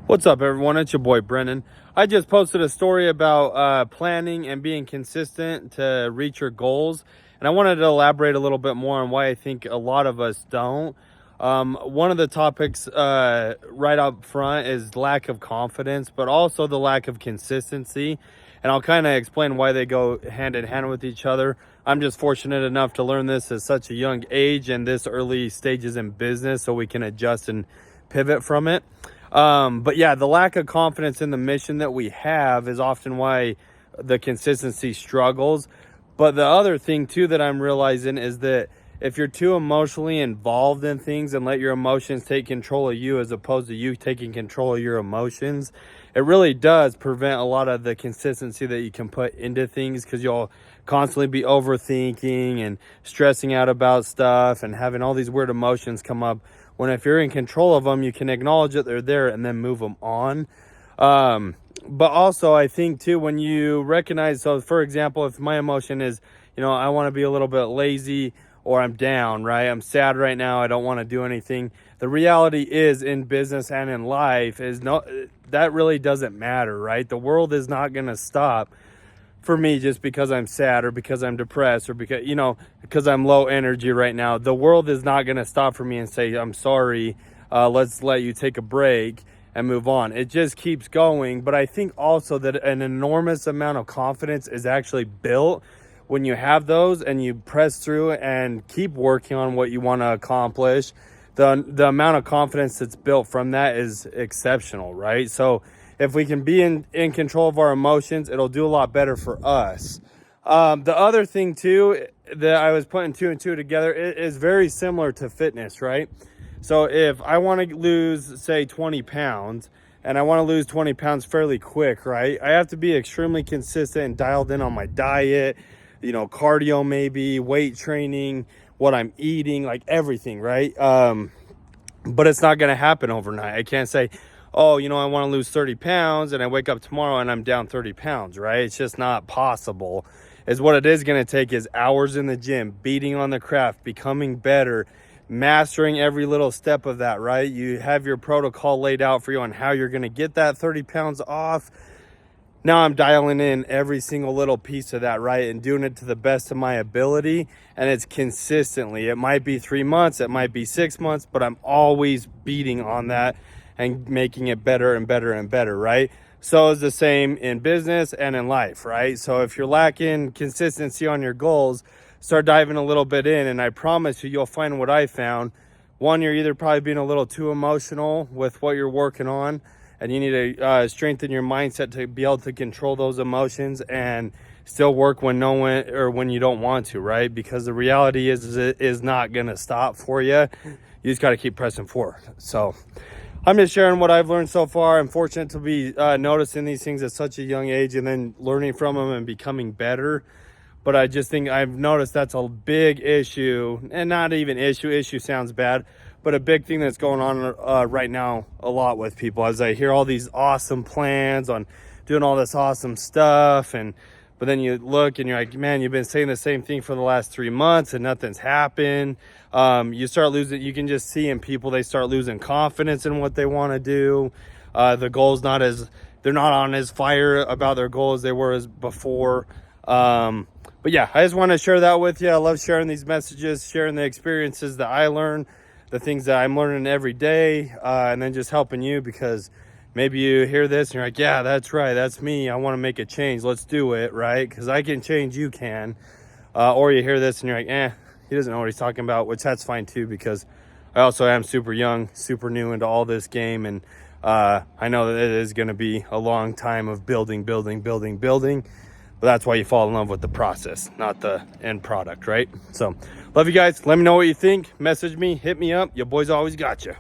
What's up, everyone? It's your boy Brenan. I just posted a story about planning and being consistent to reach your goals, and I wanted to elaborate a little bit more on why I think a lot of us don't. One of the topics right up front is lack of confidence, but also the lack of consistency, and I'll kind of explain why they go hand in hand with each other. I'm just fortunate enough to learn this at such a young age and this early stages in business, so we can adjust and pivot from it. But yeah, the lack of confidence in the mission that we have is often why the consistency struggles. But the other thing too that I'm realizing is that if you're too emotionally involved in things and let your emotions take control of you as opposed to you taking control of your emotions, it really does prevent a lot of the consistency that you can put into things, because you'll constantly be overthinking and stressing out about stuff and having all these weird emotions come up, when if you're in control of them, you can acknowledge that they're there and then move them on. But also I think too, when you recognize, so for example, if my emotion is, I want to be a little bit lazy, or I'm down, right? I'm sad right now, I don't want to do anything. The reality is, in business and in life, is that really doesn't matter, right? The world is not going to stop for me just because I'm sad or because I'm depressed or because I'm low energy right now. The world is not going to stop for me and say, I'm sorry, let's let you take a break and move on. It just keeps going. But I think also that an enormous amount of confidence is actually built when you have those and you press through and keep working on what you want to accomplish. The amount of confidence that's built from that is exceptional, right? So if we can be in control of our emotions, it'll do a lot better for us. The other thing too that I was putting two and two together is very similar to fitness, right? So if I want to lose, say, 20 pounds, and I want to lose 20 pounds fairly quick, right? I have to be extremely consistent and dialed in on my diet, cardio, maybe weight training, what I'm eating, like everything, right? But it's not going to happen overnight. I can't say, oh, I want to lose 30 pounds and I wake up tomorrow and I'm down 30 pounds, right? It's just not possible. Is what it is going to take is hours in the gym, beating on the craft, becoming better, mastering every little step of that, right? You have your protocol laid out for you on how you're going to get that 30 pounds off. Now I'm dialing in every single little piece of that, right? And doing it to the best of my ability. And it's consistently. It might be 3 months, it might be 6 months, but I'm always beating on that and making it better and better and better, right? So it's the same in business and in life, right? So if you're lacking consistency on your goals, start diving a little bit in, and I promise you'll find what I found. One, you're either probably being a little too emotional with what you're working on, and you need to strengthen your mindset to be able to control those emotions and still work when when you don't want to, right? Because the reality is it is not going to stop for you. You just got to keep pressing forward. So I'm just sharing what I've learned so far. I'm fortunate to be noticing these things at such a young age and then learning from them and becoming better. But I just think I've noticed that's a big issue, and not even issue sounds bad, but a big thing that's going on right now a lot with people, as I hear all these awesome plans on doing all this awesome stuff, but then you look and you're like, man, you've been saying the same thing for the last 3 months and nothing's happened. You start losing, you can just see in people, they start losing confidence in what they want to do. The goals they're not on as fire about their goals they were as before. But yeah, I just want to share that with you. I love sharing these messages, sharing the experiences that I learn, the things that I'm learning every day, and then just helping you, because maybe you hear this and you're like, yeah, that's right, that's me, I want to make a change, let's do it, right? Because I can change, you can. Or you hear this and you're like, he doesn't know what he's talking about, which that's fine too, because I also am super young, super new into all this game, and I know that it is going to be a long time of building. But that's why you fall in love with the process, not the end product, right? So love you guys. Let me know what you think. Message me, hit me up. Your boys always got you.